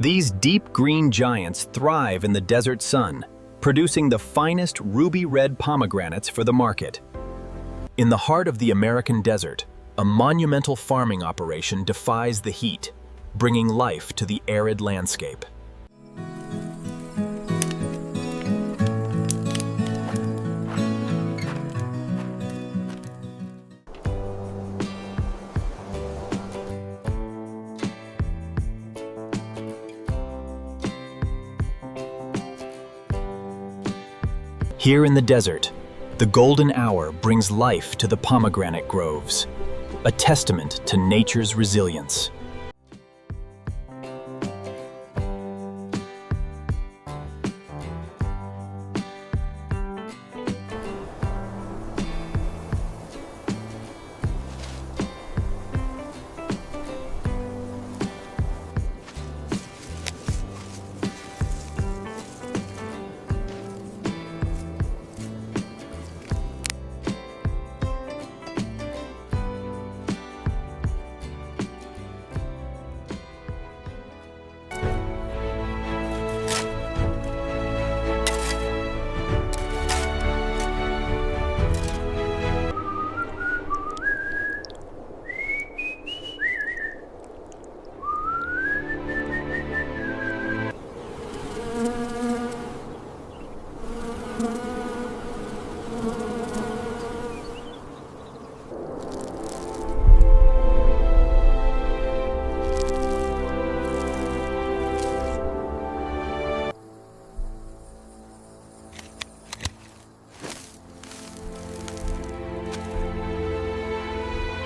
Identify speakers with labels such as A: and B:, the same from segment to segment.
A: These deep green giants thrive in the desert sun, producing the finest ruby-red pomegranates for the market. In the heart of the American desert, a monumental farming operation defies the heat, bringing life to the arid landscape. Here in the desert, the golden hour brings life to the pomegranate groves, a testament to nature's resilience.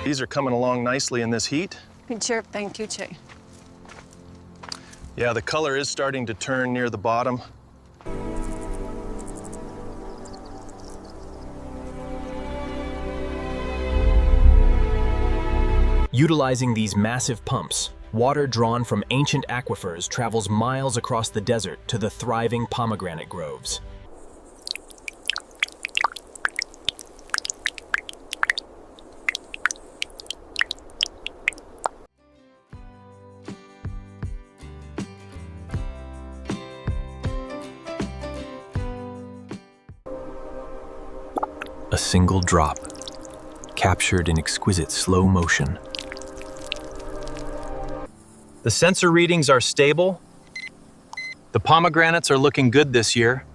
B: These are coming along nicely in this heat.
C: Sure, thank you, Che.
B: Yeah, the color is starting to turn near the bottom.
A: Utilizing these massive pumps, water drawn from ancient aquifers travels miles across the desert to the thriving pomegranate groves. A single drop, captured in exquisite slow motion.
B: The sensor readings are stable. The pomegranates are looking good this year.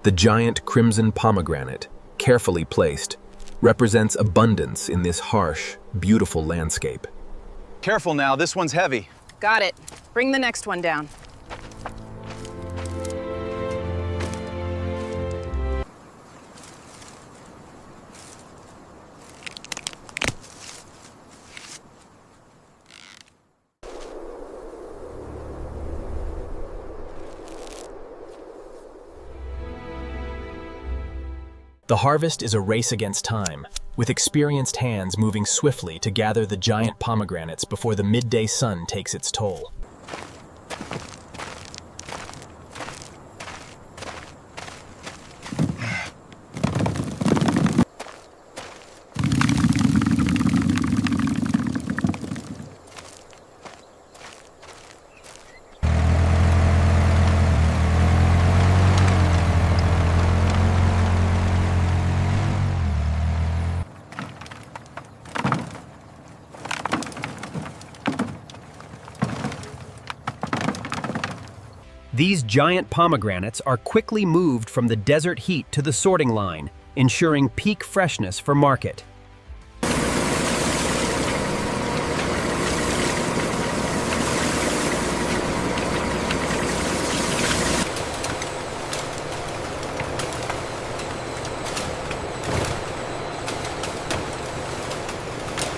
A: The giant crimson pomegranate, carefully placed, represents abundance in this harsh, beautiful landscape.
D: Careful now, this one's heavy.
C: Got it. Bring the next one down.
A: The harvest is a race against time, with experienced hands moving swiftly to gather the giant pomegranates before the midday sun takes its toll. These giant pomegranates are quickly moved from the desert heat to the sorting line, ensuring peak freshness for market.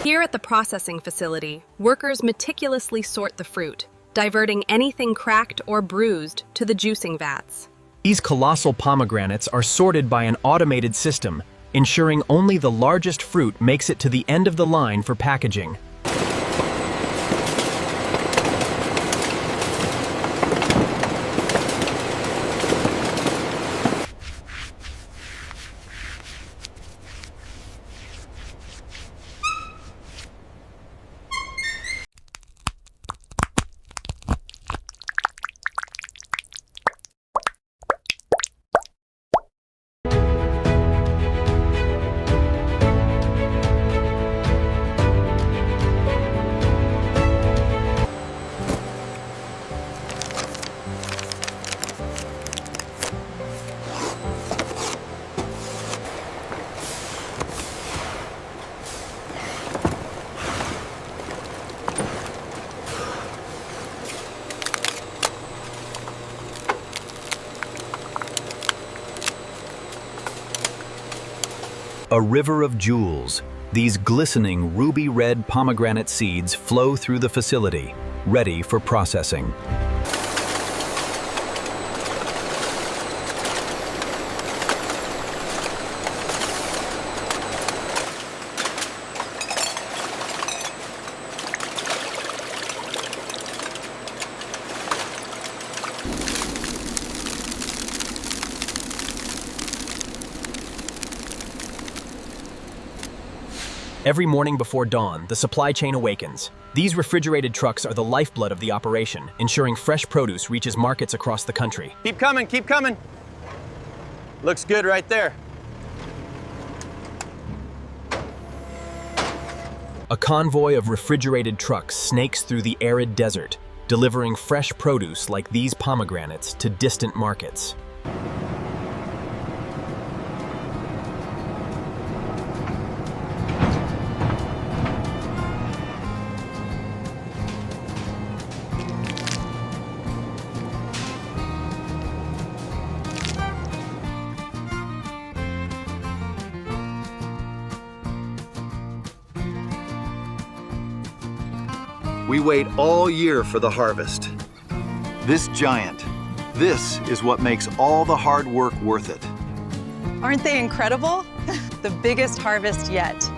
E: Here at the processing facility, workers meticulously sort the fruit, diverting anything cracked or bruised to the juicing vats.
A: These colossal pomegranates are sorted by an automated system, ensuring only the largest fruit makes it to the end of the line for packaging. A river of jewels, these glistening ruby-red pomegranate seeds flow through the facility, ready for processing. Every morning before dawn, the supply chain awakens. These refrigerated trucks are the lifeblood of the operation, ensuring fresh produce reaches markets across the country.
D: Keep coming, keep coming. Looks good right there.
A: A convoy of refrigerated trucks snakes through the arid desert, delivering fresh produce like these pomegranates to distant markets.
D: We wait all year for the harvest. This giant, this is what makes all the hard work worth it.
C: Aren't they incredible? The biggest harvest yet.